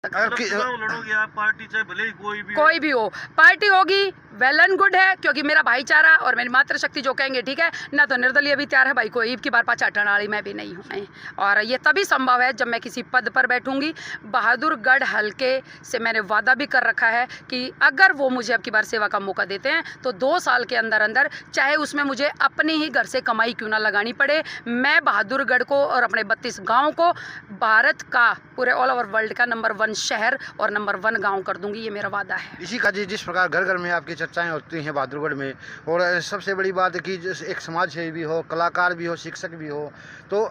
अगर चुनाव लड़ोगे आप, पार्टी चाहे भले ही कोई भी हो, पार्टी होगी वेल एंड गुड है, क्योंकि मेरा भाईचारा और मेरी मातृशक्ति जो कहेंगे ठीक है ना। तो निर्दलीय भी तैयार है भाई, कोई की बार पाचा टनाली मैं भी नहीं हूँ। और ये तभी संभव है जब मैं किसी पद पर बैठूंगी। बहादुरगढ़ हल्के से मैंने वादा भी कर रखा है कि अगर वो मुझे अब की बार सेवा का मौका देते हैं तो 2 साल के अंदर अंदर, चाहे उसमें मुझे अपनी ही घर से कमाई क्यों ना लगानी पड़े, मैं बहादुरगढ़ को और अपने 32 गाँव को भारत का, पूरे ऑल ओवर वर्ल्ड का नंबर 1 शहर और नंबर 1 गाँव कर दूंगी। ये मेरा वादा है। इसी का जिस प्रकार घर घर में आपकी चर्चाएं होती हैं बहादुरगढ़ में, और सबसे बड़ी बात है कि एक समाज सेवी भी हो, कलाकार भी हो, शिक्षक भी हो, तो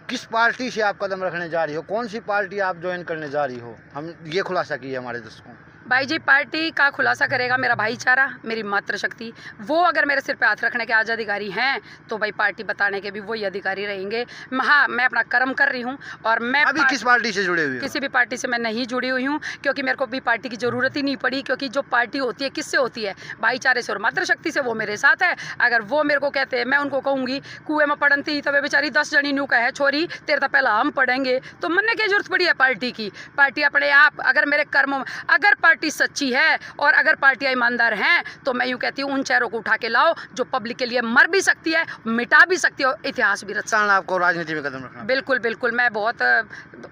किस पार्टी से आप कदम रखने जा रही हो, कौन सी पार्टी आप ज्वाइन करने जा रही हो, हम ये खुलासा किए हमारे दर्शकों। भाई जी, पार्टी का खुलासा करेगा मेरा भाईचारा, मेरी मातृशक्ति। वो अगर मेरे सिर पे हाथ रखने के आज अधिकारी हैं तो भाई पार्टी बताने के भी वही अधिकारी रहेंगे। हाँ, मैं अपना कर्म कर रही हूँ और मैं अभी किस पार्टी से जुड़े हुए? किसी भी पार्टी से मैं नहीं जुड़ी हुई हूँ, क्योंकि मेरे को भी पार्टी की ज़रूरत ही नहीं पड़ी। क्योंकि जो पार्टी होती है किससे होती है? भाईचारे से और मातृशक्ति से। वो मेरे साथ है। अगर वो मेरे को कहते हैं, मैं उनको कहूँगी कुएं में पड़न थी तो वे बेचारी 10 जनी न्यू कहे छोरी तेरे तो पहला हम पढ़ेंगे, तो मनने की जरूरत पड़ी है पार्टी की? पार्टी अपने आप, अगर मेरे कर्मों, अगर पार्टी सच्ची है और अगर पार्टियां ईमानदार हैं तो मैं यूं कहती हूं उन चेहरों को उठा के लाओ जो पब्लिक के लिए मर भी सकती है, मिटा भी सकती है और इतिहास भी रच सकती है। आपको राजनीति में कदम रखना? बिल्कुल बिल्कुल, मैं बहुत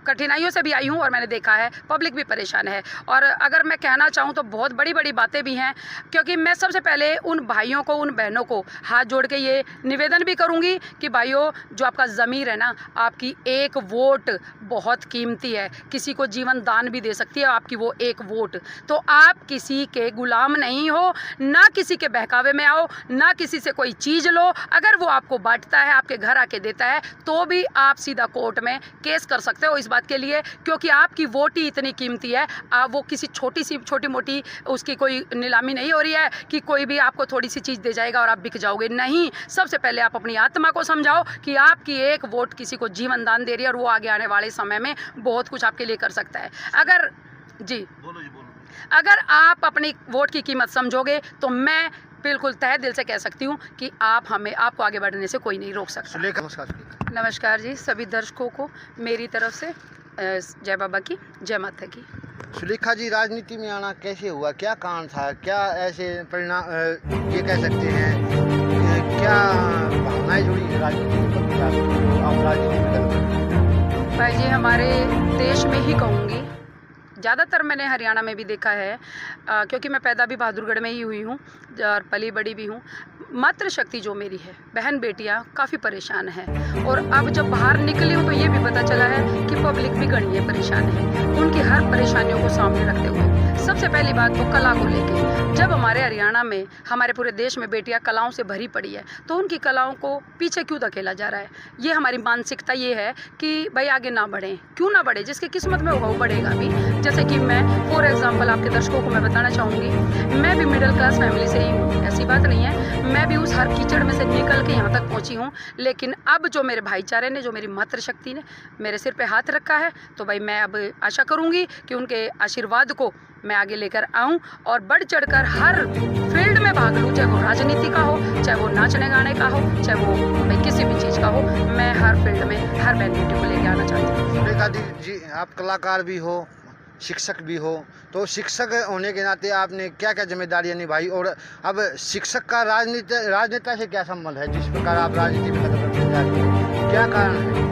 कठिनाइयों से भी आई हूं और मैंने देखा है पब्लिक भी परेशान है। और अगर मैं कहना चाहूं तो बहुत बड़ी बड़ी बातें भी हैं, क्योंकि मैं सबसे पहले उन भाइयों को, उन बहनों को हाथ जोड़ के ये निवेदन भी करूंगी कि भाइयों, जो आपका ज़मीर है ना, आपकी एक वोट बहुत कीमती है, किसी को जीवन दान भी दे सकती है आपकी वो एक वोट। तो आप किसी के गुलाम नहीं हो, ना किसी के बहकावे में आओ, ना किसी से कोई चीज़ लो। अगर वो आपको बांटता है, आपके घर आके देता है, तो भी आप सीधा कोर्ट में केस कर सकते हो इस बात के लिए, क्योंकि आपकी वोट ही इतनी कीमती है। आप वो किसी छोटी मोटी उसकी कोई नीलामी नहीं हो रही है कि कोई भी आपको थोड़ी सी चीज़ दे जाएगा और आप बिक जाओगे। नहीं, सबसे पहले आप अपनी आत्मा को समझाओ कि आपकी एक वोट किसी को जीवन दान दे रही है और वो आगे आने वाले समय में बहुत कुछ आपके लिए कर सकता है। अगर बोलो। अगर आप अपनी वोट की कीमत समझोगे तो मैं बिल्कुल तहे दिल से कह सकती हूँ कि आपको आगे बढ़ने से कोई नहीं रोक सकता। नमस्कार जी सभी दर्शकों को मेरी तरफ से जय बाबा की, जय माता की। सुलेखा जी, राजनीति में आना कैसे हुआ, क्या कारण था, क्या ऐसे परिणाम ये कह सकते हैं, क्या भावनाएं जुड़ी राजनीति में आप राजनीति में? भाई जी, हमारे देश में ही कहूँगी, ज़्यादातर मैंने हरियाणा में भी देखा है, क्योंकि मैं पैदा भी बहादुरगढ़ में ही हुई हूँ और पली बड़ी भी हूँ। मातृशक्ति जो मेरी है, बहन बेटियाँ काफ़ी परेशान हैं। और अब जब बाहर निकली हूँ तो ये भी पता चला है कि पब्लिक भी गणिये परेशान है। उनकी हर परेशानियों को सामने रखते हुए सबसे पहली बात तो कला को लेके, जब हमारे हरियाणा में, हमारे पूरे देश में बेटियां कलाओं से भरी पड़ी है, तो उनकी कलाओं को पीछे क्यों धकेला जा रहा है? ये हमारी मानसिकता ये है कि भाई आगे ना बढ़ें। क्यों ना बढ़े? जिसकी किस्मत में होगा वो बढ़ेगा भी। जैसे कि मैं फॉर एग्जाम्पल आपके दर्शकों को मैं बताना चाहूँगी, मैं भी मिडिल क्लास फैमिली से ही हूँ, ऐसी बात नहीं है। मैं भी उस हर कीचड़ में से निकल के यहाँ तक पहुँची हूँ। लेकिन अब जो मेरे भाईचारे ने, जो मेरी मातृशक्ति ने मेरे सिर पे हाथ रखा है, तो भाई मैं अब आशा करूँगी कि उनके आशीर्वाद को मैं आगे लेकर आऊं और बढ़ चढ़कर हर फील्ड में भाग लूँ, चाहे वो राजनीति का हो, चाहे वो नाचने गाने का हो, चाहे वो भाई किसी भी चीज़ का हो। मैं हर फील्ड में हर बहन बेटी को लेके आना चाहती हूँ। सुलेखा जी, आप कलाकार भी हो, शिक्षक भी हो, तो शिक्षक होने के नाते आपने क्या क्या जिम्मेदारियां निभाई, और अब शिक्षक का राजनेता से क्या संबंध है? जिस प्रकार आप राजनीति में कदम रखने जा रही हैं, क्या कारण है?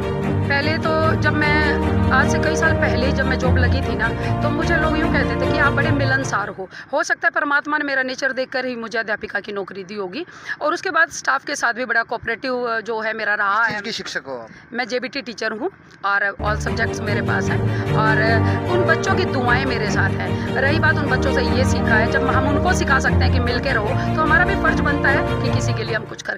पहले तो जब मैं आज से कई साल पहले जब मैं जॉब लगी थी ना, तो मुझे लोग यूँ कहते थे कि आप बड़े मिलनसार हो सकता है परमात्मा ने मेरा नेचर देखकर ही मुझे अध्यापिका की नौकरी दी होगी। और उसके बाद स्टाफ के साथ भी बड़ा कोऑपरेटिव जो है मेरा रहा है। किसकी शिक्षक हो आप? मैं जेबीटी टीचर हूँ और ऑल सब्जेक्ट्स मेरे पास हैं, और उन बच्चों की दुआएं मेरे साथ हैं। रही बात, उन बच्चों से ये सीखा है, जब हम उनको सिखा सकते हैं कि मिल के रहो, तो हमारा भी फर्ज बनता है कि किसी के लिए हम कुछ करके